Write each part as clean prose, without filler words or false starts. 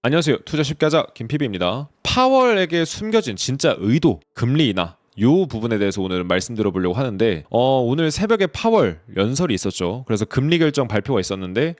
안녕하세요. 투자 쉽게 하자 김PB입니다. 파월에게 숨겨진 진짜 의도, 금리 인하 요 부분에 대해서 오늘 말씀드려보려고 하는데 오늘 새벽에 파월 연설이 있었죠. 그래서 금리 결정 발표가 있었는데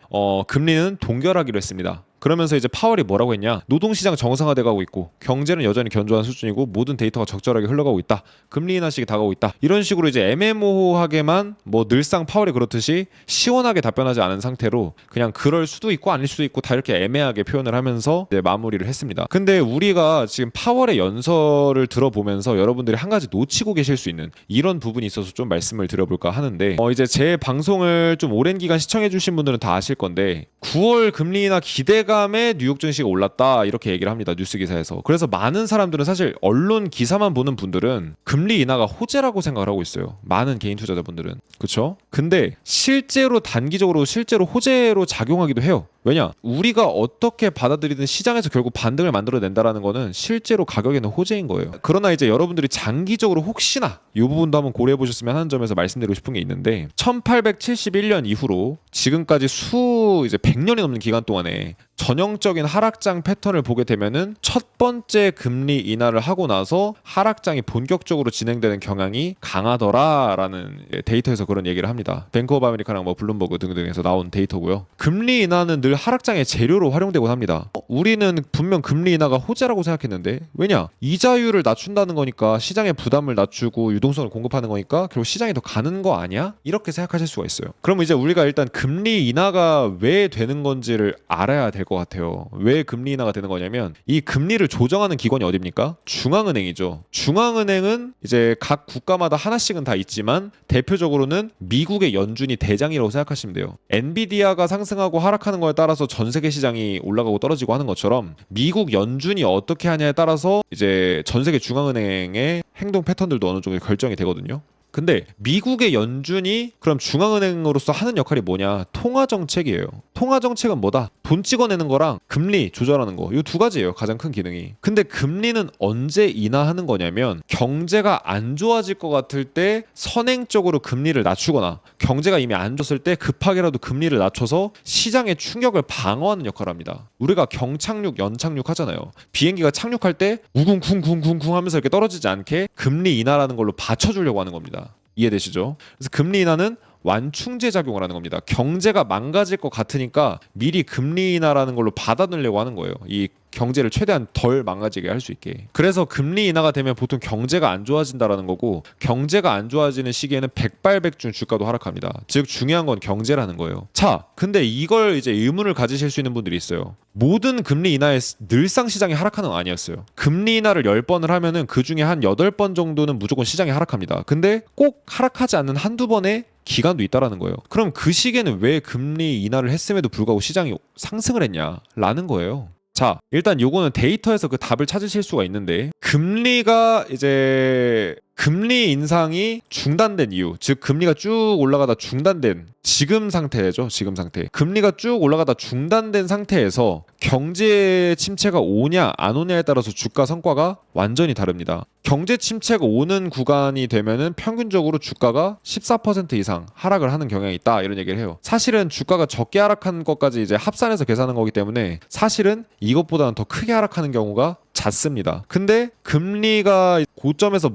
금리는 동결하기로 했습니다. 그러면서 이제 파월이 뭐라고 했냐, 노동시장 정상화돼 가고 있고 경제는 여전히 견조한 수준이고 모든 데이터가 적절하게 흘러가고 있다, 금리 인하 시기 다가오고 있다, 이런 식으로 이제 애매모호하게만 뭐 늘상 파월이 그렇듯이 시원하게 답변하지 않은 상태로 그냥 그럴 수도 있고 아닐 수도 있고 다 이렇게 애매하게 표현을 하면서 이제 마무리를 했습니다. 근데 우리가 지금 파월의 연설을 들어보면서 여러분들이 한 가지 놓치고 계실 수 있는 이런 부분이 있어서 좀 말씀을 드려볼까 하는데, 이제 제 방송을 좀 오랜 기간 시청해 주신 분들은 다 아실 건데 9월 금리 인하 기대감에 뉴욕 증시가 올랐다 이렇게 얘기를 합니다, 뉴스 기사에서. 그래서 많은 사람들은 사실 언론 기사만 보는 분들은 금리 인하가 호재라고 생각을 하고 있어요, 많은 개인 투자자분들은. 그렇죠? 근데 실제로 단기적으로 실제로 호재로 작용하기도 해요. 왜냐? 우리가 어떻게 받아들이든 시장에서 결국 반등을 만들어낸다라는 거는 실제로 가격에는 호재인 거예요. 그러나 이제 여러분들이 장기적으로 혹시나 이 부분도 한번 고려해 보셨으면 하는 점에서 말씀드리고 싶은 게 있는데, 1871년 이후로 지금까지 이제 100년이 넘는 기간 동안에 전형적인 하락장 패턴을 보게 되면은 첫 번째 금리 인하를 하고 나서 하락장이 본격적으로 진행되는 경향이 강하더라라는 데이터에서 그런 얘기를 합니다. 뱅크 오브 아메리카랑 뭐 블룸버그 등등에서 나온 데이터고요. 금리 인하는 늘 하락장의 재료로 활용되곤 합니다. 우리는 분명 금리 인하가 호재라고 생각했는데, 왜냐? 이자율을 낮춘다는 거니까 시장의 부담을 낮추고 유동성을 공급하는 거니까 결국 시장이 더 가는 거 아니야? 이렇게 생각하실 수가 있어요. 그럼 이제 우리가 일단 금리 인하가 왜 되는 건지를 알아야 될 것 같아요. 왜 금리 인하가 되는 거냐면, 이 금리를 조정하는 기관이 어딥니까? 중앙은행이죠. 중앙은행은 이제 각 국가마다 하나씩은 다 있지만 대표적으로는 미국의 연준이 대장이라고 생각하시면 돼요. 엔비디아가 상승하고 하락하는 거에 따라서 전 세계 시장이 올라가고 떨어지고 하는 것처럼 미국 연준이 어떻게 하냐에 따라서 이제 전 세계 중앙은행의 행동 패턴들도 어느 정도 결정이 되거든요. 근데 미국의 연준이 그럼 중앙은행으로서 하는 역할이 뭐냐? 통화정책이에요. 통화정책은 뭐다? 돈 찍어내는 거랑 금리 조절하는 거, 이 두 가지예요, 가장 큰 기능이. 근데 금리는 언제 인하하는 거냐면, 경제가 안 좋아질 것 같을 때 선행적으로 금리를 낮추거나 경제가 이미 안 좋았을 때 급하게라도 금리를 낮춰서 시장의 충격을 방어하는 역할을 합니다. 우리가 경착륙, 연착륙 하잖아요. 비행기가 착륙할 때 우궁쿵쿵쿵쿵 하면서 이렇게 떨어지지 않게 금리 인하라는 걸로 받쳐주려고 하는 겁니다. 이해되시죠? 그래서 금리 인하는 완충제 작용을 하는 겁니다. 경제가 망가질 것 같으니까 미리 금리 인하라는 걸로 받아들려고 하는 거예요, 이 경제를 최대한 덜 망가지게 할 수 있게. 그래서 금리 인하가 되면 보통 경제가 안 좋아진다라는 거고, 경제가 안 좋아지는 시기에는 백발백중 주가도 하락합니다. 즉 중요한 건 경제라는 거예요. 자, 근데 이걸 이제 의문을 가지실 수 있는 분들이 있어요. 모든 금리 인하에 늘상 시장이 하락하는 건 아니었어요. 금리 인하를 10번을 하면은 그 중에 한 8번 정도는 무조건 시장이 하락합니다. 근데 꼭 하락하지 않는 한두 번의 기간도 있다라는 거예요. 그럼 그 시기에는 왜 금리 인하를 했음에도 불구하고 시장이 상승을 했냐라는 거예요. 자, 일단 요거는 데이터에서 그 답을 찾으실 수가 있는데, 금리가 이제 금리 인상이 중단된 이유, 즉 금리가 쭉 올라가다 중단된 지금 상태죠. 지금 상태. 금리가 쭉 올라가다 중단된 상태에서 경제 침체가 오냐 안 오냐에 따라서 주가 성과가 완전히 다릅니다. 경제 침체가 오는 구간이 되면은 평균적으로 주가가 14% 이상 하락을 하는 경향이 있다, 이런 얘기를 해요. 사실은 주가가 적게 하락한 것까지 이제 합산해서 계산한 거기 때문에 사실은 이것보다는 더 크게 하락하는 경우가 잦습니다. 근데 금리가 고점에서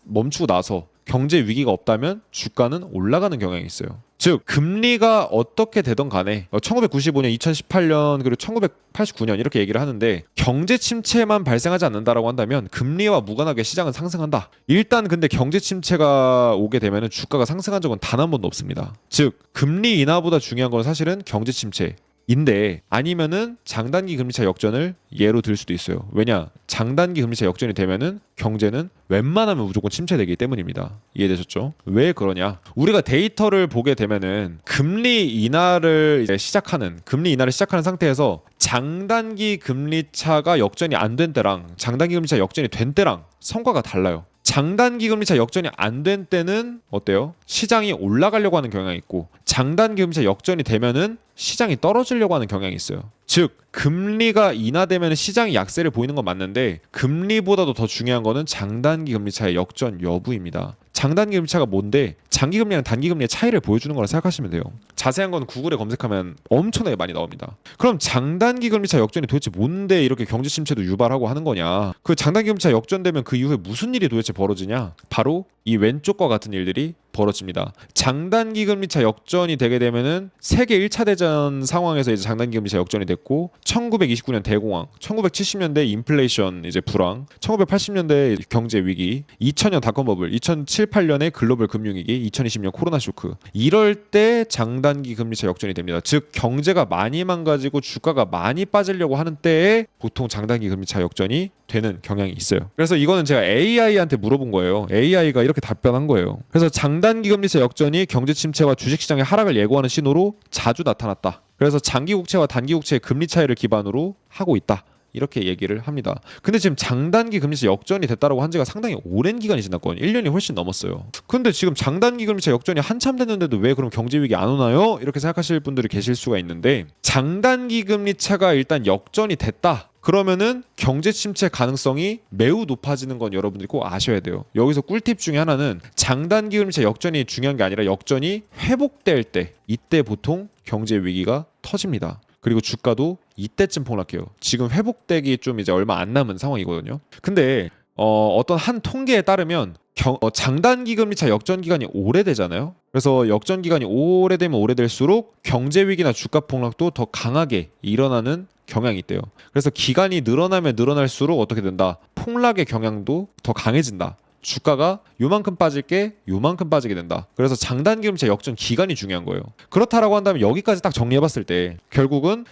멈추고 나서 경제 위기가 없다면 주가는 올라가는 경향이 있어요. 즉 금리가 어떻게 되던 간에 1995년, 2018년 그리고 1989년 이렇게 얘기를 하는데, 경제 침체만 발생하지 않는다라고 한다면 금리와 무관하게 시장은 상승한다. 일단 근데 경제 침체가 오게 되면 주가가 상승한 적은 단 한 번도 없습니다. 즉 금리 인하보다 중요한 건 사실은 경제 침체인데, 아니면은 장단기 금리차 역전을 예로 들 수도 있어요. 왜냐? 장단기 금리차 역전이 되면은 경제는 웬만하면 무조건 침체되기 때문입니다. 이해되셨죠? 왜 그러냐? 우리가 데이터를 보게 되면은 금리 인하를 시작하는 상태에서 장단기 금리차가 역전이 안 된 때랑 장단기 금리차 역전이 된 때랑 성과가 달라요. 장단기 금리차 역전이 안 된 때는 어때요? 시장이 올라가려고 하는 경향이 있고, 장단기 금리차 역전이 되면은 시장이 떨어지려고 하는 경향이 있어요. 즉 금리가 인하되면 시장이 약세를 보이는 건 맞는데, 금리보다도 더 중요한 거는 장단기 금리차의 역전 여부입니다. 장단기 금리 차가 뭔데 장기 금리랑 단기 금리의 차이를 보여주는 거라 생각하시면 돼요. 자세한 건 구글에 검색하면 엄청나게 많이 나옵니다. 그럼 장단기 금리 차 역전이 도대체 뭔데 이렇게 경제 침체도 유발하고 하는 거냐? 그 장단기 금리 차 역전되면 그 이후에 무슨 일이 도대체 벌어지냐? 바로 이 왼쪽과 같은 일들이 벌어집니다. 장단기 금리차 역전이 되게 되면은 세계 1차 대전 상황에서 이제 장단기 금리차 역전이 됐고 1929년 대공황, 1970년대 인플레이션 이제 불황, 1980년대 경제 위기, 2000년 닷컴 버블, 2007, 8년에 글로벌 금융 위기, 2020년 코로나 쇼크. 이럴 때 장단기 금리차 역전이 됩니다. 즉 경제가 많이 망가지고 주가가 많이 빠지려고 하는 때에 보통 장단기 금리차 역전이 되는 경향이 있어요. 그래서 이거는 제가 AI한테 물어본 거예요. AI가 이렇게 답변한 거예요. 그래서 장단기 금리차 역전이 경제 침체와 주식시장의 하락을 예고하는 신호로 자주 나타났다. 그래서 장기 국채와 단기 국채의 금리 차이를 기반으로 하고 있다. 이렇게 얘기를 합니다. 근데 지금 장단기 금리차 역전이 됐다라고 한 지가 상당히 오랜 기간이 지났거든요. 1년이 훨씬 넘었어요. 근데 지금 장단기 금리차 역전이 한참 됐는데도 왜 그럼 경제 위기 안 오나요? 이렇게 생각하실 분들이 계실 수가 있는데 장단기 금리차가 일단 역전이 됐다. 그러면은 경제 침체 가능성이 매우 높아지는 건 여러분들이 꼭 아셔야 돼요. 여기서 꿀팁 중에 하나는 장단기 금리차 역전이 중요한 게 아니라 역전이 회복될 때 이때 보통 경제 위기가 터집니다. 그리고 주가도 이때쯤 폭락해요. 지금 회복되기 좀 이제 얼마 안 남은 상황이거든요. 근데 어떤 한 통계에 따르면 장단기 금리차 역전 기간이 오래되잖아요. 그래서 역전 기간이 오래되면 오래될수록 경제 위기나 주가 폭락도 더 강하게 일어나는 경향이 있대요. 그래서 기간이 늘어나면 늘어날수록 어떻게 된다? 폭락의 경향도 더 강해진다. 주가가 요만큼 빠질 게 요만큼 빠지게 된다. 그래서 장단기 금리차 역전 기간이 중요한 거예요. 그렇다라고 한다면 여기까지 딱 정리해봤을 때 결국은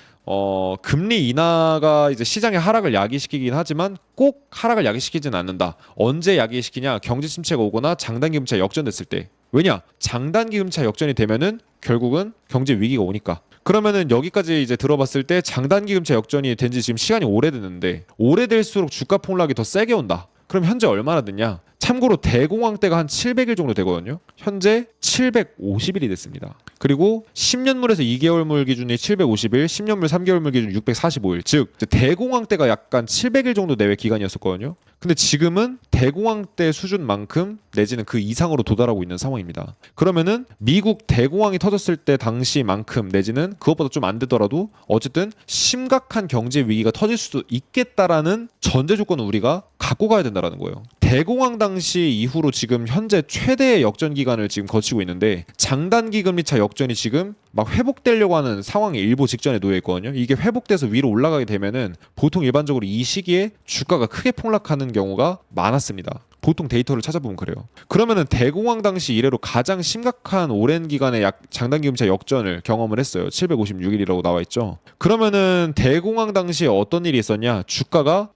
금리 인하가 이제 시장의 하락을 야기시키긴 하지만 꼭 하락을 야기시키지는 않는다. 언제 야기시키냐? 경제 침체가 오거나 장단기 금리차 역전됐을 때. 왜냐? 장단기 금리차 역전이 되면은 결국은 경제 위기가 오니까. 그러면은 여기까지 이제 들어봤을 때 장단기 금리차 역전이 된 지 지금 시간이 오래됐는데 오래될수록 주가 폭락이 더 세게 온다. 그럼 현재 얼마나 됐냐? 참고로 대공황 때가 한 700일 정도 되거든요. 현재 750일이 됐습니다. 그리고 10년물에서 2개월물 기준이 750일, 10년물 3개월물 기준 645일. 즉 대공황 때가 약간 700일 정도 내외 기간이었었거든요. 근데 지금은 대공황 때 수준만큼 내지는 그 이상으로 도달하고 있는 상황입니다. 그러면은 미국 대공황이 터졌을 때 당시만큼 내지는 그것보다 좀 안 되더라도 어쨌든 심각한 경제 위기가 터질 수도 있겠다라는 전제 조건을 우리가 갖고 가야 된다라는 거예요. 대공황 당시 이후로 지금 현재 최대의 역전 기간을 지금 거치고 있는데 장단기 금리차 역전이 지금 막 회복되려고 하는 상황이 일보 직전에 놓여 있거든요. 이게 회복돼서 위로 올라가게 되면은 보통 일반적으로 이 시기에 주가가 크게 폭락하는 경우가 많았습니다. 보통 데이터를 찾아보면 그래요. 그러면은 대공황 당시 이래로 가장 심각한 오랜 기간의 장단기 금리차 역전을 경험을 했어요. 756일이라고 나와 있죠. 그러면은 대공황 당시에 어떤 일이 있었냐? 주가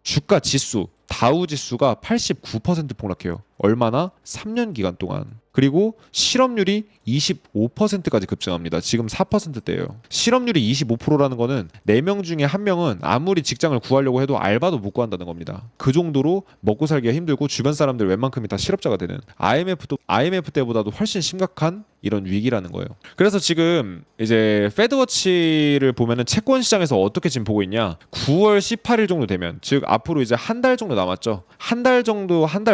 지수 다우 지수가 89% 폭락해요. 얼마나? 3년 기간 동안. 그리고 실업률이 25%까지 급증합니다. 지금 4%대예요. 실업률이 25%라는 거는 4명 중에 1명은 아무리 직장을 구하려고 해도 알바도 못 구한다는 겁니다. 그 정도로 먹고 살기가 힘들고 주변 사람들 웬만큼이 다 실업자가 되는 IMF 때보다도 훨씬 심각한 이런 위기라는 거예요. 그래서 지금 이제 페드워치를 보면은 채권 시장에서 어떻게 지금 보고 있냐? 9월 18일 정도 되면 즉 앞으로 이제 한 달 정도 남았죠. 한 달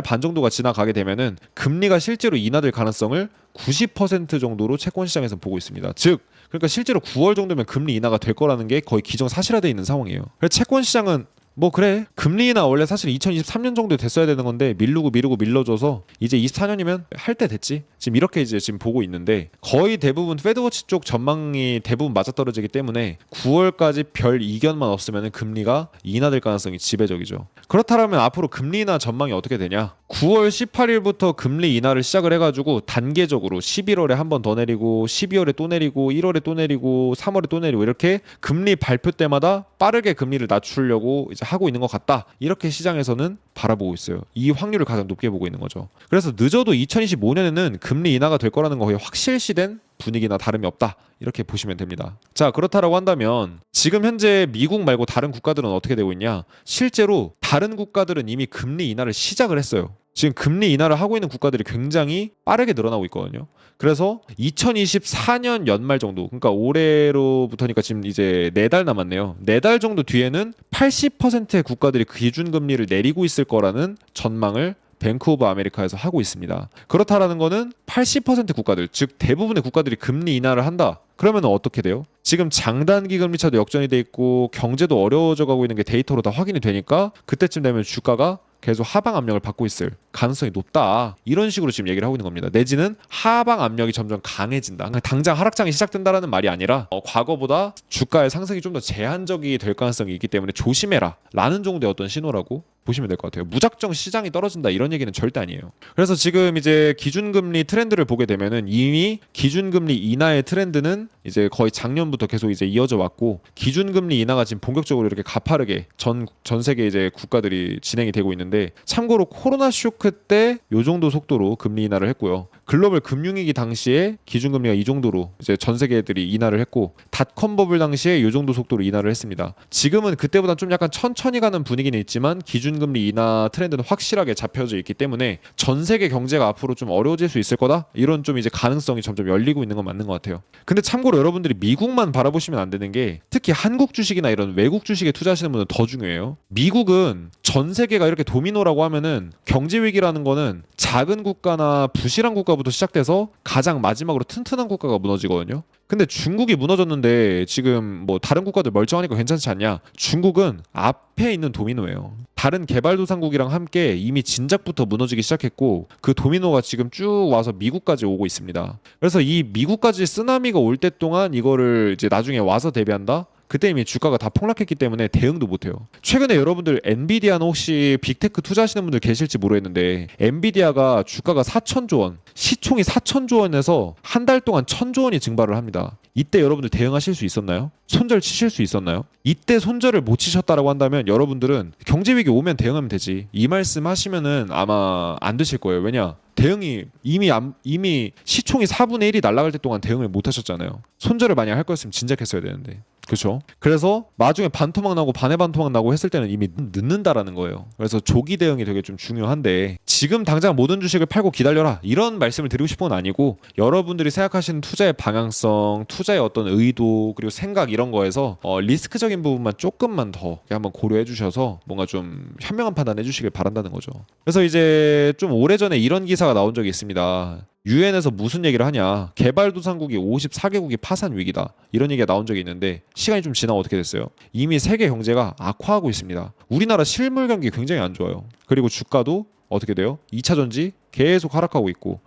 반 정도가 지나가게 되면은 금리가 실제로 인하될 가능성을 90% 정도로 채권 시장에서 보고 있습니다. 즉 그러니까 실제로 9월 정도면 금리 인하가 될 거라는 게 거의 기정사실화되어 있는 상황이에요. 그래서 채권 시장은 뭐 그래 금리 인하 원래 사실 2023년 정도에 됐어야 되는 건데 미루고 밀러줘서 이제 24년이면 할 때 됐지 지금 이렇게 이제 지금 보고 있는데 거의 대부분 페드워치 쪽 전망이 대부분 맞아떨어지기 때문에 9월까지 별 이견만 없으면 금리가 인하될 가능성이 지배적이죠. 그렇다면 앞으로 금리 인하 전망이 어떻게 되냐? 9월 18일부터 금리 인하를 시작을 해가지고 단계적으로 11월에 한 번 더 내리고 12월에 또 내리고 1월에 또 내리고 3월에 또 내리고 이렇게 금리 발표 때마다 빠르게 금리를 낮추려고 이제 하고 있는 것 같다. 이렇게 시장에서는 바라보고 있어요. 이 확률을 가장 높게 보고 있는 거죠. 그래서 늦어도 2025년에는 금리 인하가 될 거라는 거 거의 확실시된 분위기나 다름이 없다. 이렇게 보시면 됩니다. 자, 그렇다라고 한다면 지금 현재 미국 말고 다른 국가들은 어떻게 되고 있냐? 실제로 다른 국가들은 이미 금리 인하를 시작을 했어요. 지금 금리 인하를 하고 있는 국가들이 굉장히 빠르게 늘어나고 있거든요. 그래서 2024년 연말 정도, 그러니까 올해로부터니까 지금 이제 4달 남았네요. 4달 정도 뒤에는 80%의 국가들이 기준금리를 내리고 있을 거라는 전망을 뱅크 오브 아메리카에서 하고 있습니다. 그렇다라는 거는 80% 국가들, 즉 대부분의 국가들이 금리 인하를 한다. 그러면 어떻게 돼요? 지금 장단기 금리 차도 역전이 돼 있고 경제도 어려워져 가고 있는 게 데이터로 다 확인이 되니까 그때쯤 되면 주가가 계속 하방 압력을 받고 있을 가능성이 높다. 이런 식으로 지금 얘기를 하고 있는 겁니다. 내지는 하방 압력이 점점 강해진다. 그러니까 당장 하락장이 시작된다라는 말이 아니라 과거보다 주가의 상승이 좀 더 제한적이 될 가능성이 있기 때문에 조심해라 라는 정도의 어떤 신호라고 보시면 될 것 같아요. 무작정 시장이 떨어진다 이런 얘기는 절대 아니에요. 그래서 지금 이제 기준금리 트렌드를 보게 되면은 이미 기준금리 인하의 트렌드는 이제 거의 작년부터 계속 이제 이어져 왔고 기준금리 인하가 지금 본격적으로 이렇게 가파르게 전 세계 이제 국가들이 진행이 되고 있는데 참고로 코로나 쇼크 때 요 정도 속도로 금리 인하를 했고요. 글로벌 금융위기 당시에 기준금리가 이 정도로 이제 전 세계들이 인하를 했고 닷컴 버블 당시에 요 정도 속도로 인하를 했습니다. 지금은 그때보다 좀 약간 천천히 가는 분위기는 있지만 기준금리 인하 트렌드는 확실하게 잡혀져 있기 때문에 전 세계 경제가 앞으로 좀 어려워질 수 있을 거다? 이런 좀 이제 가능성이 점점 열리고 있는 건 맞는 것 같아요. 근데 참고로 여러분들이 미국만 바라보시면 안 되는 게 특히 한국 주식이나 이런 외국 주식에 투자하시는 분은 더 중요해요. 미국은 전 세계가 이렇게 도미노라고 하면은 경제 위기라는 거는 작은 국가나 부실한 국가부터 시작돼서 가장 마지막으로 튼튼한 국가가 무너지거든요. 근데 중국이 무너졌는데 지금 뭐 다른 국가들 멀쩡하니까 괜찮지 않냐? 중국은 앞에 있는 도미노예요. 다른 개발도상국이랑 함께 이미 진작부터 무너지기 시작했고 그 도미노가 지금 쭉 와서 미국까지 오고 있습니다. 그래서 이 미국까지 쓰나미가 올 때 동안 이거를 이제 나중에 와서 대비한다? 그때 이미 주가가 다 폭락했기 때문에 대응도 못해요. 최근에 여러분들 엔비디아는 혹시 빅테크 투자하시는 분들 계실지 모르겠는데 엔비디아가 주가가 4천조 원, 시총이 4천조 원에서 한 달 동안 1,000조 원이 증발을 합니다. 이때 여러분들 대응하실 수 있었나요? 손절 치실 수 있었나요? 이때 손절을 못 치셨다라고 한다면 여러분들은 경제 위기 오면 대응하면 되지. 이 말씀 하시면은 아마 안 되실 거예요. 왜냐? 대응이 이미 시총이 4분의 1이 날아갈 때 동안 대응을 못 하셨잖아요. 손절을 많이 할 거였으면 진작 했어야 되는데. 그렇죠? 그래서 나중에 반토막 나고 반의 반토막 나고 했을 때는 이미 늦는다라는 거예요. 그래서 조기 대응이 되게 좀 중요한데 지금 당장 모든 주식을 팔고 기다려라 이런 말씀을 드리고 싶은 건 아니고 여러분들이 생각하시는 투자의 방향성, 투자의 어떤 의도 그리고 생각 이런 거에서 리스크적인 부분만 조금만 더 한번 고려해 주셔서 뭔가 좀 현명한 판단해 주시길 바란다는 거죠. 그래서 이제 좀 오래전에 이런 기사가 나온 적이 있습니다. 유엔에서 무슨 얘기를 하냐, 개발도상국이 54개국이 파산 위기다 이런 얘기가 나온 적이 있는데 시간이 좀 지나고 어떻게 됐어요? 이미 세계 경제가 악화하고 있습니다. 우리나라 실물 경기 굉장히 안 좋아요. 그리고 주가도 어떻게 돼요? 2차 전지 계속 하락하고 있고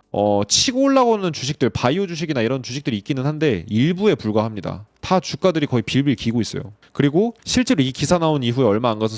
치고 올라오는 주식들, 바이오 주식이나 이런 주식들이 있기는 한데 일부에 불과합니다. 다 주가들이 거의 빌빌 기고 있어요. 그리고 실제로 이 기사 나온 이후에 얼마 안 가서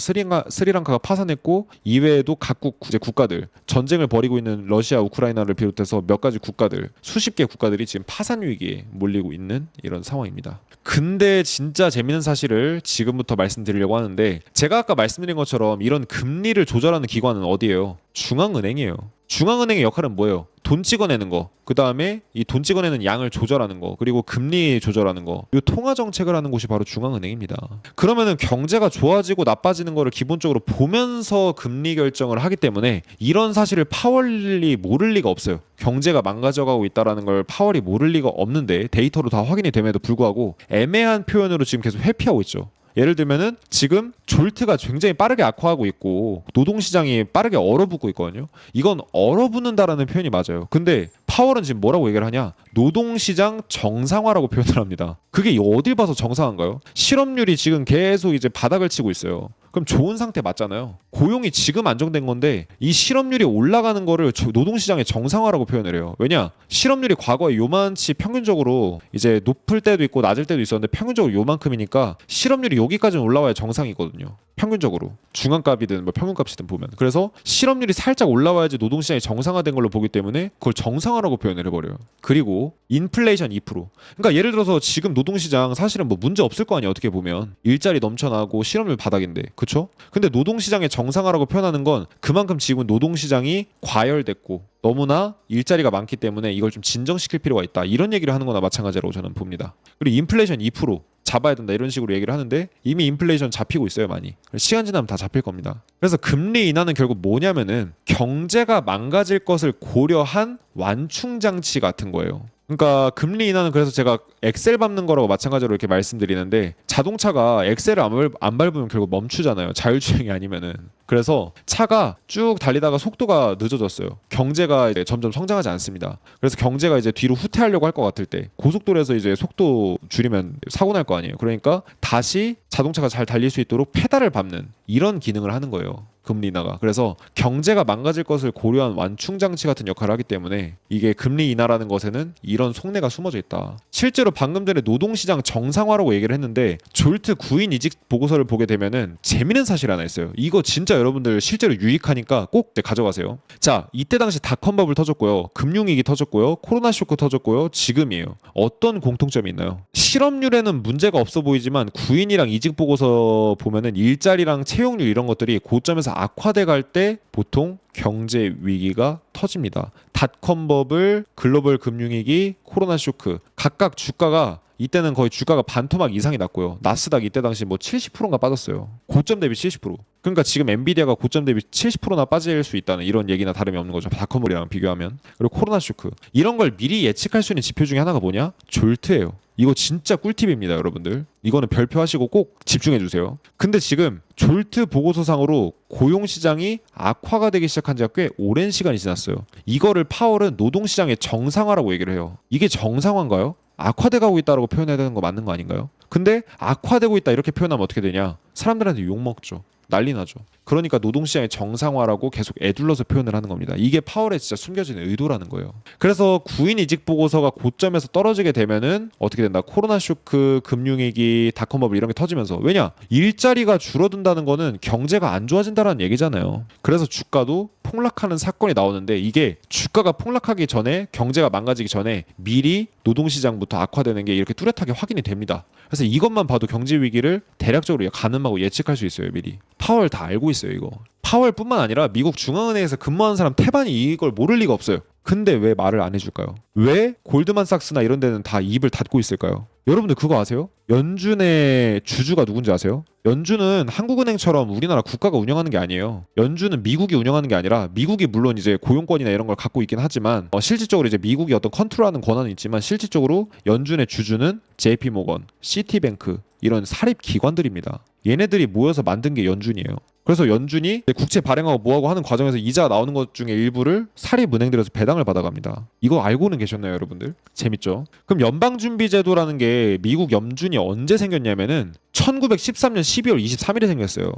스리랑카가 파산했고 이외에도 각국 이제 국가들, 전쟁을 벌이고 있는 러시아, 우크라이나를 비롯해서 몇 가지 국가들, 수십 개 국가들이 지금 파산 위기에 몰리고 있는 이런 상황입니다. 근데 진짜 재밌는 사실을 지금부터 말씀드리려고 하는데 제가 아까 말씀드린 것처럼 이런 금리를 조절하는 기관은 어디예요? 중앙은행이에요. 중앙은행의 역할은 뭐예요? 돈 찍어내는 거, 그 다음에 이 돈 찍어내는 양을 조절하는 거, 그리고 금리 조절하는 거, 이 통화 정책을 하는 곳이 바로 중앙은행입니다. 그러면은 경제가 좋아지고 나빠지는 거를 기본적으로 보면서 금리 결정을 하기 때문에 이런 사실을 파월이 모를 리가 없어요. 경제가 망가져가고 있다라는 걸 파월이 모를 리가 없는데 데이터로 다 확인이 됨에도 불구하고 애매한 표현으로 지금 계속 회피하고 있죠. 예를 들면은 지금 졸트가 굉장히 빠르게 악화하고 있고 노동시장이 빠르게 얼어붙고 있거든요. 이건 얼어붙는다라는 표현이 맞아요. 근데 파월은 지금 뭐라고 얘기를 하냐? 노동시장 정상화라고 표현을 합니다. 그게 어딜 봐서 정상한가요? 실업률이 지금 계속 이제 바닥을 치고 있어요. 그럼 좋은 상태 맞잖아요. 고용이 지금 안정된 건데 이 실업률이 올라가는 거를 노동시장의 정상화라고 표현을 해요. 왜냐? 실업률이 과거에 요만치 평균적으로 이제 높을 때도 있고 낮을 때도 있었는데 평균적으로 요만큼이니까 실업률이 여기까지는 올라와야 정상이거든요. 평균적으로 중앙값이든 뭐 평균값이든 보면. 그래서 실업률이 살짝 올라와야지 노동시장이 정상화된 걸로 보기 때문에 그걸 정상화라고 표현을 해버려요. 그리고 인플레이션 2%. 그러니까 예를 들어서 지금 노동시장 사실은 뭐 문제 없을 거 아니에요. 어떻게 보면 일자리 넘쳐나고 실업률 바닥인데, 그쵸? 근데 노동시장의 정상화라고 표현하는 건 그만큼 지금 노동시장이 과열됐고 너무나 일자리가 많기 때문에 이걸 좀 진정시킬 필요가 있다, 이런 얘기를 하는 거나 마찬가지라고 저는 봅니다. 그리고 인플레이션 2% 잡아야 된다 이런 식으로 얘기를 하는데 이미 인플레이션 잡히고 있어요. 많이. 시간 지나면 다 잡힐 겁니다. 그래서 금리 인하는 결국 뭐냐면은 경제가 망가질 것을 고려한 완충장치 같은 거예요. 그러니까 금리 인하는, 그래서 제가 엑셀 밟는 거라고 마찬가지로 이렇게 말씀드리는데 자동차가 엑셀을 안 밟으면 결국 멈추잖아요. 자율주행이 아니면은. 그래서 차가 쭉 달리다가 속도가 늦어졌어요. 경제가 이제 점점 성장하지 않습니다. 그래서 경제가 이제 뒤로 후퇴하려고 할 것 같을 때 고속도로에서 이제 속도 줄이면 사고 날 거 아니에요. 그러니까 다시 자동차가 잘 달릴 수 있도록 페달을 밟는 이런 기능을 하는 거예요. 금리 인하가. 그래서 경제가 망가질 것을 고려한 완충 장치 같은 역할을 하기 때문에 이게 금리 인하라는 것에는 이런 속내가 숨어져 있다. 실제로 방금 전에 노동시장 정상화라고 얘기를 했는데 졸트 구인 이직 보고서를 보게 되면은 재미있는 사실 하나 있어요. 이거 진짜 여러분들 실제로 유익하니까 꼭 가져가세요. 자, 이때 당시 닷컴 버블 터졌고요. 금융위기 터졌고요. 코로나 쇼크 터졌고요. 지금이에요. 어떤 공통점이 있나요? 실업률에는 문제가 없어 보이지만 구인이랑 이직 보고서 보면은 일자리랑 채용률 이런 것들이 고점에서 악화돼 갈 때 보통 경제 위기가 터집니다. 닷컴 버블, 글로벌 금융위기, 코로나 쇼크 각각 주가가 이때는 거의 주가가 반토막 이상이 났고요. 나스닥 이때 당시 뭐 70%인가 빠졌어요. 고점 대비 70%. 그러니까 지금 엔비디아가 고점 대비 70%나 빠질 수 있다는 이런 얘기나 다름이 없는 거죠. 닷컴버블이랑 비교하면. 그리고 코로나 쇼크. 이런 걸 미리 예측할 수 있는 지표 중에 하나가 뭐냐? 졸트예요. 이거 진짜 꿀팁입니다, 여러분들. 이거는 별표하시고 꼭 집중해 주세요. 근데 지금 졸트 보고서상으로 고용시장이 악화가 되기 시작한 지가 꽤 오랜 시간이 지났어요. 이거를 파월은 노동시장의 정상화라고 얘기를 해요. 이게 정상화인가요? 악화돼 가고 있다라고 표현해야 되는 거 맞는 거 아닌가요? 근데 악화되고 있다 이렇게 표현하면 어떻게 되냐? 사람들한테 욕먹죠. 난리 나죠. 그러니까 노동시장의 정상화라고 계속 애둘러서 표현을 하는 겁니다. 이게 파월의 진짜 숨겨진 의도라는 거예요. 그래서 구인 이직 보고서가 고점에서 떨어지게 되면은 어떻게 된다? 코로나 쇼크, 금융위기, 닷컴버블 이런 게 터지면서 왜냐? 일자리가 줄어든다는 거는 경제가 안 좋아진다는 얘기잖아요. 그래서 주가도 폭락하는 사건이 나오는데 이게 주가가 폭락하기 전에 경제가 망가지기 전에 미리 노동시장부터 악화되는 게 이렇게 뚜렷하게 확인이 됩니다. 그래서 이것만 봐도 경제 위기를 대략적으로 가늠하고 예측할 수 있어요. 미리. 파월 다 알고 있어요. 이거. 파월뿐만 아니라 미국 중앙은행에서 근무하는 사람 태반이 이걸 모를 리가 없어요. 근데 왜 말을 안 해줄까요? 왜 골드만삭스나 이런 데는 다 입을 닫고 있을까요? 여러분들 그거 아세요? 연준의 주주가 누군지 아세요? 연준은 한국은행처럼 우리나라 국가가 운영하는 게 아니에요. 연준은 미국이 운영하는 게 아니라 미국이 물론 이제 고용권이나 이런 걸 갖고 있긴 하지만 실질적으로 이제 미국이 어떤 컨트롤하는 권한은 있지만 실질적으로 연준의 주주는 JP모건, 시티뱅크 이런 사립 기관들입니다. 얘네들이 모여서 만든 게 연준이에요. 그래서 연준이 국채 발행하고 뭐하고 하는 과정에서 이자 나오는 것 중에 일부를 사립은행들에서 배당을 받아갑니다. 이거 알고는 계셨나요, 여러분들? 재밌죠? 그럼 연방준비제도라는 게 미국 연준이 언제 생겼냐면은 1913년 12월 23일에 생겼어요.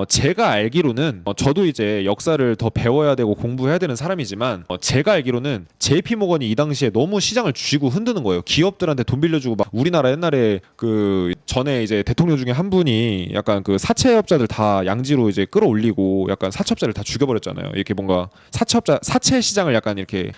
제가 알기로는 저도 이제 역사를 더 배워야 되고 공부해야 되는 사람이지만 제가 알기로는 JP모건이 이 당시에 너무 시장을 쥐고 흔드는 거예요. 기업들한테 돈 빌려주고 막 우리나라 옛날에 그 전에 이제 대통령 중에 한 분이 약간 그 사채업자들 다 양지로 이제 끌어올리고 약간 사채업자를 다 죽여버렸잖아요. 이렇게 뭔가 사채 시장을 약간 이렇게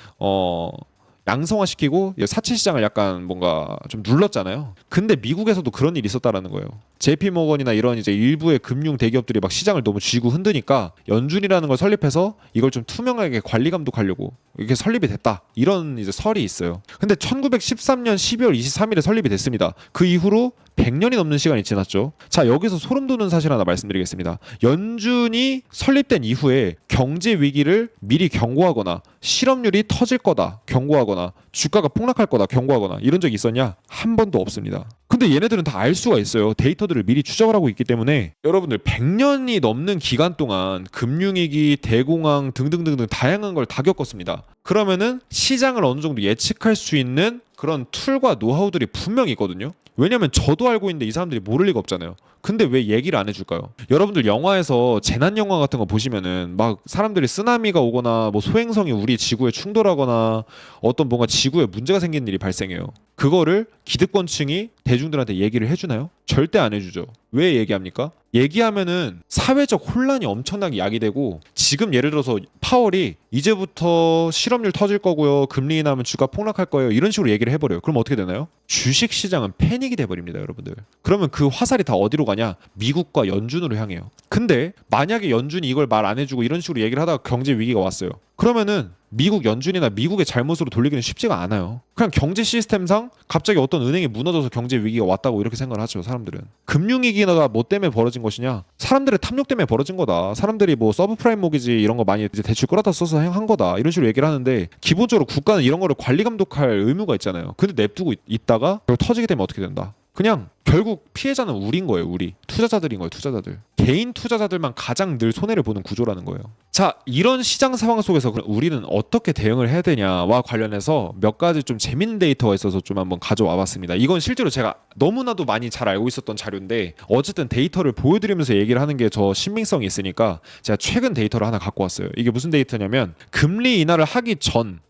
양성화시키고 사채 시장을 약간 뭔가 좀 눌렀잖아요. 근데 미국에서도 그런 일이 있었다라는 거예요. JP모건이나 이런 이제 일부의 금융 대기업들이 막 시장을 너무 쥐고 흔드니까 연준이라는 걸 설립해서 이걸 좀 투명하게 관리 감독하려고 이렇게 설립이 됐다. 이런 이제 설이 있어요. 근데 1913년 12월 23일에 설립이 됐습니다. 그 이후로 100년이 넘는 시간이 지났죠. 자, 여기서 소름 돋는 사실 하나 말씀드리겠습니다. 연준이 설립된 이후에 경제 위기를 미리 경고하거나 실업률이 터질 거다 경고하거나 주가가 폭락할 거다 경고하거나 이런 적이 있었냐? 한 번도 없습니다. 근데 얘네들은 다 알 수가 있어요. 데이터들을 미리 추적을 하고 있기 때문에 여러분들 100년이 넘는 기간 동안 금융위기, 대공황 등등등등 다양한 걸 다 겪었습니다. 그러면은 시장을 어느 정도 예측할 수 있는 그런 툴과 노하우들이 분명히 있거든요. 왜냐면 저도 알고 있는데 이 사람들이 모를 리가 없잖아요. 근데 왜 얘기를 안 해줄까요? 여러분들 영화에서 재난 영화 같은 거 보시면은 막 사람들이 쓰나미가 오거나 뭐 소행성이 우리 지구에 충돌하거나 어떤 뭔가 지구에 문제가 생기는 일이 발생해요. 그거를 기득권층이 대중들한테 얘기를 해주나요? 절대 안 해주죠. 왜 얘기합니까? 얘기하면은 사회적 혼란이 엄청나게 야기되고 지금 예를 들어서 파월이 이제부터 실업률 터질 거고요. 금리 인하면 주가 폭락할 거예요. 이런 식으로 얘기를 해버려요. 그럼 어떻게 되나요? 주식시장은 패닉이 돼버립니다, 여러분들. 그러면 그 화살이 다 어디로 가냐? 미국과 연준으로 향해요. 근데 만약에 연준이 이걸 말 안 해주고 이런 식으로 얘기를 하다가 경제 위기가 왔어요. 그러면은 미국 연준이나 미국의 잘못으로 돌리기는 쉽지가 않아요. 그냥 경제 시스템상 갑자기 어떤 은행이 무너져서 경제 위기가 왔다고 이렇게 생각을 하죠, 사람들은. 금융위기가 뭐 때문에 벌어진 것이냐? 사람들의 탐욕 때문에 벌어진 거다. 사람들이 뭐 서브프라임 모기지 이런 거 많이 이제 대출 끌어다 써서 한 거다. 이런 식으로 얘기를 하는데 기본적으로 국가는 이런 거를 관리 감독할 의무가 있잖아요. 근데 냅두고 있다가 터지게 되면 어떻게 된다? 그냥 결국 피해자는 우리인 거예요. 우리 투자자들인 거예요. 투자자들. 개인 투자자들만 가장 늘 손해를 보는 구조라는 거예요. 자, 이런 시장 상황 속에서 우리는 어떻게 대응을 해야 되냐와 관련해서 몇 가지 좀 재밌는 데이터가 있어서 좀 한번 가져와 봤습니다. 이건 실제로 제가 너무나도 많이 잘 알고 있었던 자료인데 어쨌든 데이터를 보여드리면서 얘기를 하는 게 저 신빙성이 있으니까 제가 최근 데이터를 하나 갖고 왔어요. 이게 무슨 데이터냐면 금리 인하를 하기 전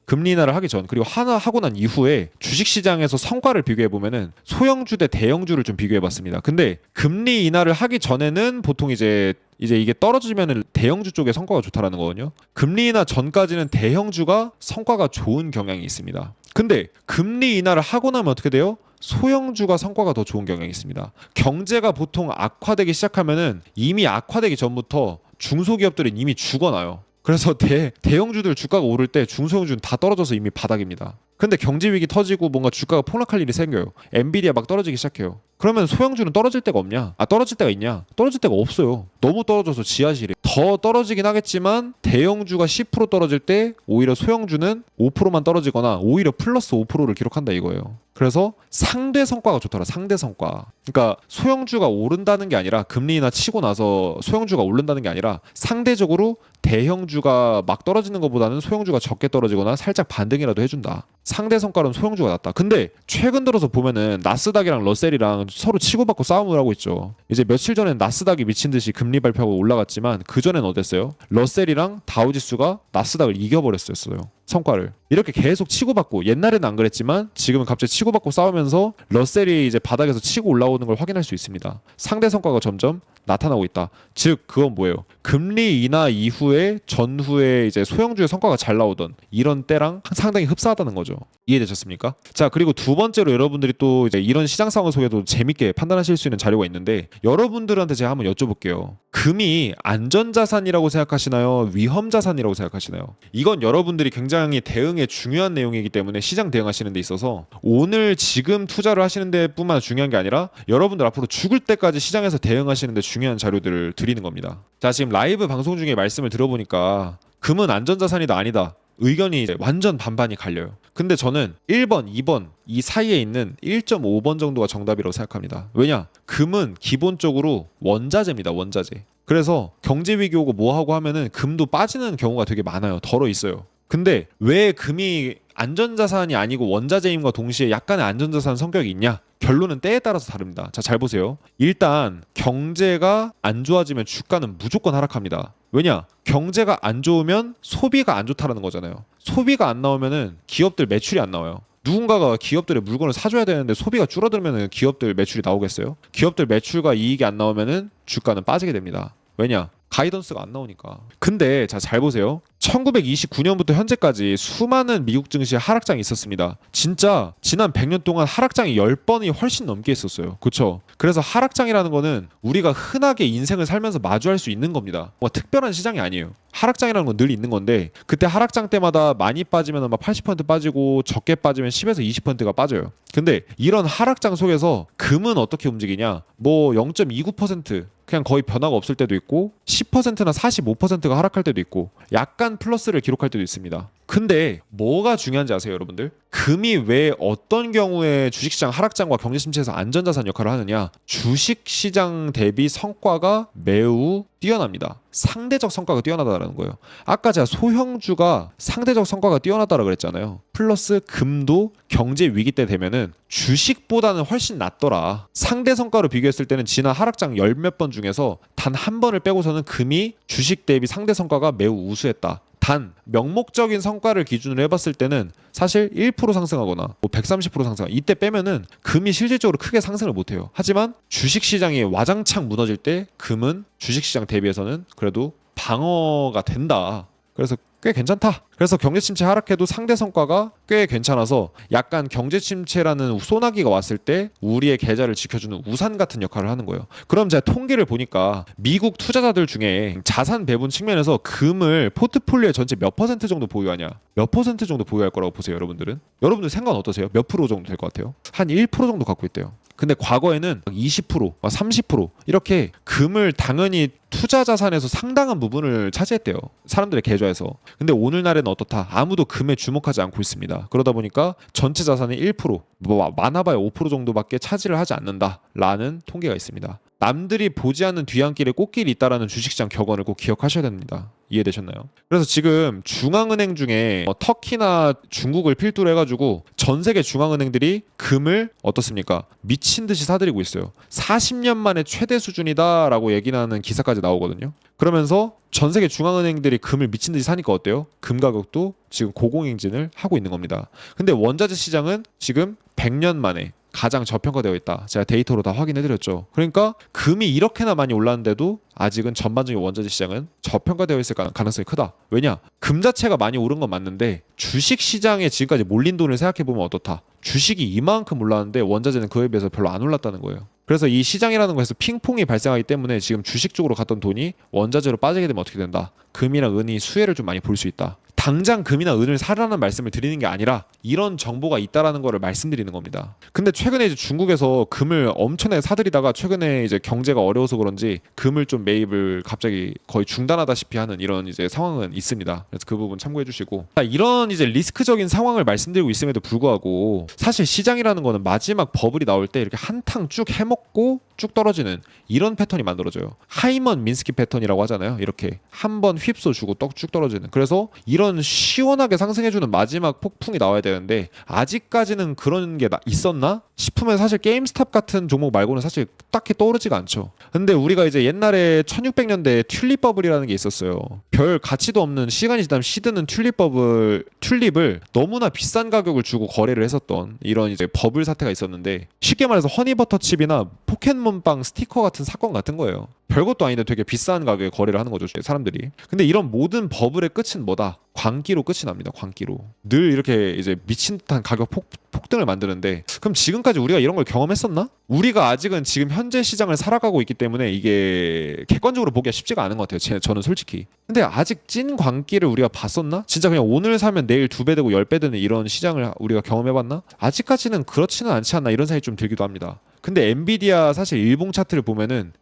그리고 하나 하고 난 이후에 주식시장에서 성과를 비교해 보면은 소형주 대 대형주를 좀 비교해 봤습니다. 근데 금리 인하를 하기 전에는 보통 이제 이게 떨어지면은 대형주 쪽에 성과가 좋다라는 거거든요. 금리 인하 전까지는 대형주가 성과가 좋은 경향이 있습니다. 근데 금리 인하를 하고 나면 어떻게 돼요? 소형주가 성과가 더 좋은 경향이 있습니다. 경제가 보통 악화되기 시작하면은 이미 악화되기 전부터 중소기업들은 이미 죽어나요. 그래서 대형주들 주가가 오를 때 중소형주는 다 떨어져서 이미 바닥입니다. 근데 경제 위기 터지고 뭔가 주가가 폭락할 일이 생겨요. 엔비디아 막 떨어지기 시작해요. 그러면 소형주는 떨어질 데가 없냐? 떨어질 데가 있냐? 떨어질 데가 없어요. 너무 떨어져서 지하실에. 더 떨어지긴 하겠지만 대형주가 10% 떨어질 때 오히려 소형주는 5%만 떨어지거나 오히려 플러스 5%를 기록한다 이거예요. 그래서 상대 성과가 좋더라. 상대 성과. 그러니까 소형주가 오른다는 게 아니라 금리 인하 치고 나서 소형주가 오른다는 게 아니라 상대적으로 대형주가 막 떨어지는 것보다는 소형주가 적게 떨어지거나 살짝 반등이라도 해준다. 상대 성과는 소형주가 낫다. 근데 최근 들어서 보면은 나스닥이랑 러셀이랑 서로 치고받고 싸움을 하고 있죠. 이제 며칠 전엔 나스닥이 미친 듯이 금리 발표하고 올라갔지만 그 전엔 어땠어요? 러셀이랑 다우지수가 나스닥을 이겨버렸었어요. 성과를 이렇게 계속 치고받고 옛날에는 안 그랬지만 지금은 갑자기 치고받고 싸우면서 러셀이 이제 바닥에서 치고 올라오는 걸 확인할 수 있습니다. 상대 성과가 점점 나타나고 있다. 즉 그건 뭐예요? 금리 인하 이후에 전후에 이제 소형주의 성과가 잘 나오던 이런 때랑 상당히 흡사하다는 거죠. 이해되셨습니까? 자, 그리고 두 번째로 여러분들이 또 이제 이런 시장 상황 속에도 재밌게 판단하실 수 있는 자료가 있는데 여러분들한테 제가 한번 여쭤볼게요. 금이 안전자산이라고 생각하시나요? 위험자산이라고 생각하시나요? 이건 여러분들이 굉장히 대응에 중요한 내용이기 때문에 시장 대응하시는 데 있어서 오늘 지금 투자를 하시는 데 뿐만 중요한 게 아니라 여러분들 앞으로 죽을 때까지 시장에서 대응하시는 데 중요한 자료들을 드리는 겁니다. 자, 지금 라이브 방송 중에 말씀을 들어보니까 금은 안전자산이다 아니다 의견이 완전 반반이 갈려요. 근데 저는 1번, 2번 이 사이에 있는 1.5번 정도가 정답이라고 생각합니다. 왜냐? 금은 기본적으로 원자재입니다. 원자재. 그래서 경제 위기 오고 뭐 하고 하면은 금도 빠지는 경우가 되게 많아요. 덜어 있어요. 근데 왜 금이 안전자산이 아니고 원자재임과 동시에 약간의 안전자산 성격이 있냐? 결론은 때에 따라서 다릅니다. 자, 잘 보세요. 일단 경제가 안 좋아지면 주가는 무조건 하락합니다. 왜냐? 경제가 안 좋으면 소비가 안 좋다라는 거잖아요. 소비가 안 나오면은 기업들 매출이 안 나와요. 누군가가 기업들의 물건을 사줘야 되는데 소비가 줄어들면은 기업들 매출이 나오겠어요? 기업들 매출과 이익이 안 나오면은 주가는 빠지게 됩니다. 왜냐? 가이던스가 안 나오니까. 근데 자, 잘 보세요. 1929년부터 현재까지 수많은 미국 증시 하락장이 있었습니다. 진짜 지난 100년 동안 하락장이 10번이 훨씬 넘게 있었어요. 그쵸? 그래서 하락장이라는 거는 우리가 흔하게 인생을 살면서 마주할 수 있는 겁니다. 뭐 특별한 시장이 아니에요. 하락장이라는 건 늘 있는 건데 그때 하락장 때마다 많이 빠지면 막 80% 빠지고 적게 빠지면 10에서 20%가 빠져요. 근데 이런 하락장 속에서 금은 어떻게 움직이냐? 뭐 0.29% 그냥 거의 변화가 없을 때도 있고 10%나 45%가 하락할 때도 있고 약간 플러스를 기록할 때도 있습니다. 근데 뭐가 중요한지 아세요, 여러분들? 금이 왜 어떤 경우에 주식시장 하락장과 경제 침체에서 안전자산 역할을 하느냐? 주식시장 대비 성과가 매우 뛰어납니다. 상대적 성과가 뛰어나다라는 거예요. 아까 제가 소형주가 상대적 성과가 뛰어나다라고 그랬잖아요. 플러스 금도 경제 위기 때 되면은 주식보다는 훨씬 낫더라. 상대 성과로 비교했을 때는 지난 하락장 열 몇 번 중에서 단 한 번을 빼고서는 금이 주식 대비 상대 성과가 매우 우수했다. 단 명목적인 성과를 기준으로 해봤을 때는 사실 1% 상승하거나 뭐 130% 상승 이때 빼면은 금이 실질적으로 크게 상승을 못해요. 하지만 주식시장이 와장창 무너질 때 금은 주식시장 대비해서는 그래도 방어가 된다. 그래서 꽤 괜찮다. 그래서 경제 침체 하락해도 상대 성과가 꽤 괜찮아서 약간 경제 침체라는 소나기가 왔을 때 우리의 계좌를 지켜주는 우산 같은 역할을 하는 거예요. 그럼 제가 통계를 보니까 미국 투자자들 중에 자산 배분 측면에서 금을 포트폴리오의 전체 몇 퍼센트 정도 보유하냐? 몇 퍼센트 정도 보유할 거라고 보세요, 여러분들은? 여러분들 생각은 어떠세요? 몇 프로 정도 될 것 같아요? 한 1% 정도 갖고 있대요. 근데 과거에는 20%, 30% 이렇게 금을 당연히 투자 자산에서 상당한 부분을 차지했대요. 사람들의 계좌에서. 근데 오늘날에는 어떻다? 아무도 금에 주목하지 않고 있습니다. 그러다 보니까 전체 자산의 1%, 뭐 많아봐야 5% 정도밖에 차지를 하지 않는다라는 통계가 있습니다. 남들이 보지 않는 뒤안길에 꽃길이 있다라는 주식시장 격언을 꼭 기억하셔야 됩니다. 이해되셨나요? 그래서 지금 중앙은행 중에 터키나 중국을 필두로 해가지고 전 세계 중앙은행들이 금을 어떻습니까? 미친 듯이 사들이고 있어요. 40년 만에 최대 수준이다라고 얘기하는 기사까지 나오거든요. 그러면서 전 세계 중앙은행들이 금을 미친 듯이 사니까 어때요? 금 가격도 지금 고공행진을 하고 있는 겁니다. 근데 원자재 시장은 지금 100년 만에 가장 저평가되어 있다. 제가 데이터로 다 확인해드렸죠. 그러니까 금이 이렇게나 많이 올랐는데도 아직은 전반적인 원자재 시장은 저평가되어 있을 가능성이 크다. 왜냐? 금 자체가 많이 오른 건 맞는데 주식 시장에 지금까지 몰린 돈을 생각해보면 어떻다. 주식이 이만큼 올랐는데 원자재는 그에 비해서 별로 안 올랐다는 거예요. 그래서 이 시장이라는 것에서 핑퐁이 발생하기 때문에 지금 주식 쪽으로 갔던 돈이 원자재로 빠지게 되면 어떻게 된다? 금이나 은이 수혜를 좀 많이 볼 수 있다. 당장 금이나 은을 사라는 말씀을 드리는 게 아니라 이런 정보가 있다라는 거를 말씀드리는 겁니다. 근데 최근에 이제 중국에서 금을 엄청나게 사들이다가 최근에 이제 경제가 어려워서 그런지 금을 좀 매입을 갑자기 거의 중단하다시피 하는 이런 이제 상황은 있습니다. 그래서 그 부분 참고해 주시고, 이런 이제 리스크적인 상황을 말씀드리고 있음에도 불구하고 사실 시장이라는 거는 마지막 버블이 나올 때 이렇게 한탕 쭉 해먹고 쭉 떨어지는 이런 패턴이 만들어져요. 하이먼 민스키 패턴이라고 하잖아요. 이렇게 한번 휩써 주고 쭉 떨어지는. 그래서 이런 시원하게 상승해주는 마지막 폭풍이 나와야 되는데 아직까지는 그런 게 있었나 싶으면 사실 게임스탑 같은 종목 말고는 사실 딱히 떠오르지가 않죠. 근데 우리가 이제 옛날에 1600년대에 튤립 버블이라는 게 있었어요. 별 가치도 없는, 시간이 지나면 시드는 튤립을 너무나 비싼 가격을 주고 거래를 했었던 이런 이제 버블 사태가 있었는데, 쉽게 말해서 허니버터칩이나 포켓몬빵 스티커 같은 사건 같은 거예요. 별것도 아닌데 되게 비싼 가격에 거래를 하는 거죠, 사람들이. 근데 이런 모든 버블의 끝은 뭐다? 광기로 끝이 납니다. 광기로. 늘 이렇게 이제 미친 듯한 가격 폭등을 만드는데, 그럼 지금까지 우리가 이런 걸 경험했었나? 우리가 아직은 지금 현재 시장을 살아가고 있기 때문에 이게 객관적으로 보기가 쉽지가 않은 것 같아요. 저는 솔직히. 근데 아직 찐 광기를 우리가 봤었나? 진짜 그냥 오늘 사면 내일 2배 되고 10배 되는 이런 시장을 우리가 경험해봤나? 아직까지는 그렇지는 않지 않나, 이런 생각이 좀 들기도 합니다. 근데 엔비디아 사실 일봉 차트를 보면은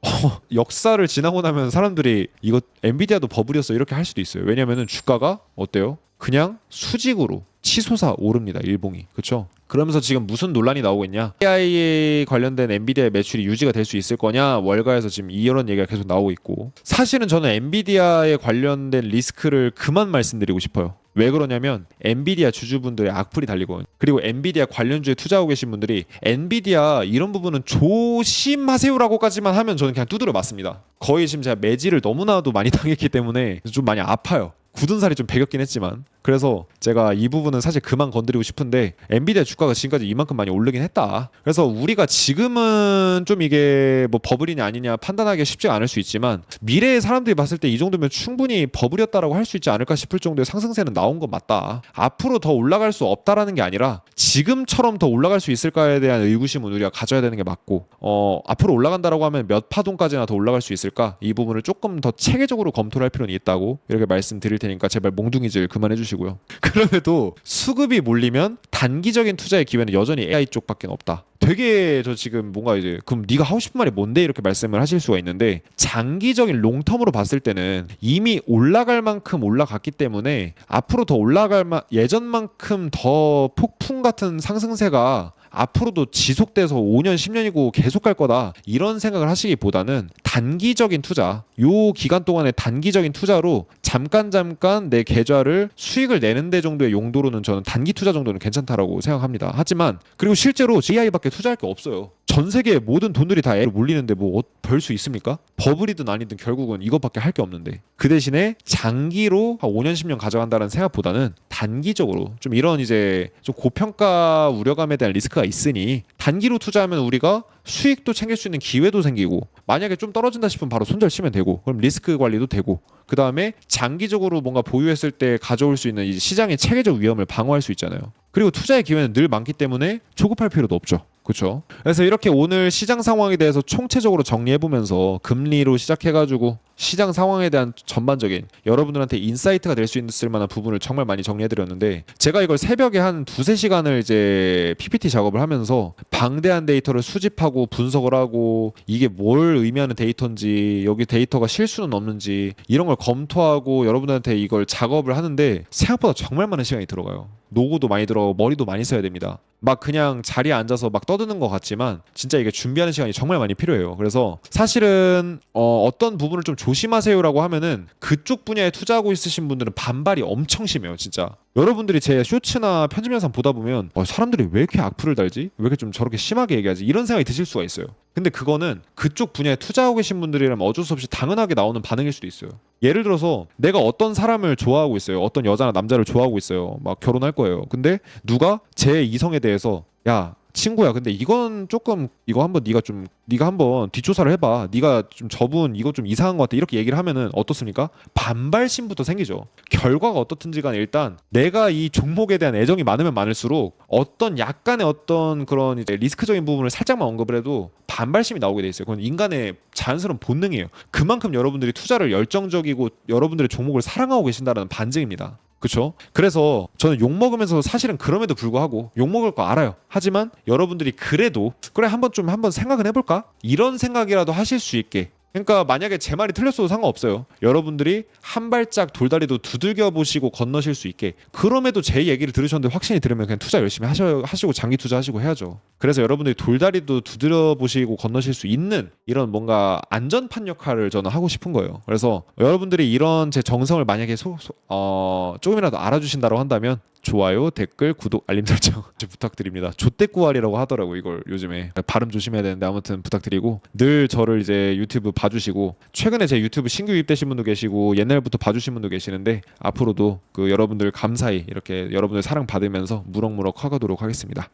역사를 지나고 나면 사람들이 이거 엔비디아도 버블이었어 이렇게 할 수도 있어요. 왜냐면은 주가가 어때요? 그냥 수직으로 치솟아 오릅니다. 일봉이. 그렇죠? 그러면서 지금 무슨 논란이 나오고 있냐? AI에 관련된 엔비디아의 매출이 유지가 될 수 있을 거냐? 월가에서 지금 이런 얘기가 계속 나오고 있고, 사실은 저는 엔비디아에 관련된 리스크를 그만 말씀드리고 싶어요. 왜 그러냐면 엔비디아 주주분들의 악플이 달리고, 그리고 엔비디아 관련주에 투자하고 계신 분들이 엔비디아 이런 부분은 조심하세요라고까지만 하면 저는 그냥 두드려 맞습니다. 거의 지금 제가 매질을 너무나도 많이 당했기 때문에 좀 많이 아파요. 굳은 살이 좀 배겼긴 했지만. 그래서 제가 이 부분은 사실 그만 건드리고 싶은데, 엔비디아 주가가 지금까지 이만큼 많이 오르긴 했다. 그래서 우리가 지금은 좀 이게 뭐 버블이냐 아니냐 판단하기가 쉽지가 않을 수 있지만, 미래의 사람들이 봤을 때 이 정도면 충분히 버블이었다라고 할 수 있지 않을까 싶을 정도의 상승세는 나온 건 맞다. 앞으로 더 올라갈 수 없다라는 게 아니라 지금처럼 더 올라갈 수 있을까에 대한 의구심은 우리가 가져야 되는 게 맞고, 앞으로 올라간다라고 하면 몇 파동까지나 더 올라갈 수 있을까, 이 부분을 조금 더 체계적으로 검토를 할 필요는 있다고 이렇게 말씀드릴 테니까 제발 몽둥이질 그만해 주시고요. 그럼에도 수급이 몰리면 단기적인 투자의 기회는 여전히 AI 쪽밖에 없다. 되게 저 지금 뭔가 이제 그럼 네가 하고 싶은 말이 뭔데 이렇게 말씀을 하실 수가 있는데, 장기적인 롱텀으로 봤을 때는 이미 올라갈 만큼 올라갔기 때문에 앞으로 더 예전만큼 더 폭풍 같은 상승세가 앞으로도 지속돼서 5년 10년이고 계속 갈 거다, 이런 생각을 하시기보다는 단기적인 투자, 요 기간 동안의 단기적인 투자로 잠깐 내 계좌를 수익을 내는 데 정도의 용도로는 저는 단기 투자 정도는 괜찮다라고 생각합니다. 하지만 그리고 실제로 AI밖에 투자할 게 없어요. 전 세계의 모든 돈들이 다 AI로 몰리는데 뭐 별 수 있습니까? 버블이든 아니든 결국은 이것밖에 할 게 없는데, 그 대신에 장기로 한 5년 10년 가져간다는 생각보다는 단기적으로 좀 이런 이제 좀 고평가 우려감에 대한 리스크가 있으니 단기로 투자하면 우리가 수익도 챙길 수 있는 기회도 생기고, 만약에 좀 떨어진다 싶으면 바로 손절 치면 되고, 그럼 리스크 관리도 되고, 그 다음에 장기적으로 뭔가 보유했을 때 가져올 수 있는 이 시장의 체계적 위험을 방어할 수 있잖아요. 그리고 투자의 기회는 늘 많기 때문에 조급할 필요도 없죠. 그렇죠? 그래서 이렇게 오늘 시장 상황에 대해서 총체적으로 정리해보면서 금리로 시작해가지고 시장 상황에 대한 전반적인 여러분들한테 인사이트가 될 수 있을 만한 부분을 정말 많이 정리해드렸는데, 제가 이걸 새벽에 한 두세 시간을 이제 PPT 작업을 하면서 방대한 데이터를 수집하고 분석을 하고 이게 뭘 의미하는 데이터인지, 여기 데이터가 실수는 없는지 이런 걸 검토하고 여러분들한테 이걸 작업을 하는데 생각보다 정말 많은 시간이 들어가요. 노고도 많이 들어가고 머리도 많이 써야 됩니다. 막 그냥 자리에 앉아서 막 떠드는 것 같지만 진짜 이게 준비하는 시간이 정말 많이 필요해요. 그래서 사실은 어떤 부분을 좀 조심하세요라고 하면은 그쪽 분야에 투자하고 있으신 분들은 반발이 엄청 심해요, 진짜. 여러분들이 제 쇼츠나 편집 영상 보다 보면 사람들이 왜 이렇게 악플을 달지? 왜 이렇게 좀 저렇게 심하게 얘기하지? 이런 생각이 드실 수가 있어요. 근데 그거는 그쪽 분야에 투자하고 계신 분들이라면 어쩔 수 없이 당연하게 나오는 반응일 수도 있어요. 예를 들어서 내가 어떤 사람을 좋아하고 있어요. 어떤 여자나 남자를 좋아하고 있어요. 막 결혼할 거예요. 근데 누가 제 이성에 대해서 야 친구야 근데 이건 조금 이거 한번 네가 한번 뒷조사를 해봐. 네가 좀 저분 이거 좀 이상한 것 같아. 이렇게 얘기를 하면은 어떻습니까? 반발심부터 생기죠. 결과가 어떻든지 간에 일단 내가 이 종목에 대한 애정이 많으면 많을수록 어떤 약간의 어떤 그런 이제 리스크적인 부분을 살짝만 언급을 해도 반발심이 나오게 돼 있어요. 그건 인간의 자연스러운 본능이에요. 그만큼 여러분들이 투자를 열정적이고 여러분들의 종목을 사랑하고 계신다는 반증입니다. 그렇죠? 그래서 저는 욕먹으면서 사실은 그럼에도 불구하고 욕먹을 거 알아요. 하지만 여러분들이 그래도 그래 한번 생각은 해볼까? 이런 생각이라도 하실 수 있게, 그러니까 만약에 제 말이 틀렸어도 상관없어요. 여러분들이 한 발짝 돌다리도 두들겨 보시고 건너실 수 있게, 그럼에도 제 얘기를 들으셨는데 확신이 들으면 그냥 투자 열심히 하시고 장기 투자하시고 해야죠. 그래서 여러분들이 돌다리도 두드려 보시고 건너실 수 있는 이런 뭔가 안전판 역할을 저는 하고 싶은 거예요. 그래서 여러분들이 이런 제 정성을 만약에 조금이라도 알아주신다고 한다면 좋아요, 댓글, 구독, 알림 설정 부탁드립니다. 조떼꾸알이라고 하더라고 이걸 요즘에. 발음 조심해야 되는데 아무튼 부탁드리고, 늘 저를 이제 유튜브 봐주시고 최근에 제 유튜브 신규 유입되신 분도 계시고 옛날부터 봐주신 분도 계시는데 앞으로도 그 여러분들 감사히 이렇게 여러분들 사랑 받으면서 무럭무럭 커가도록 하겠습니다.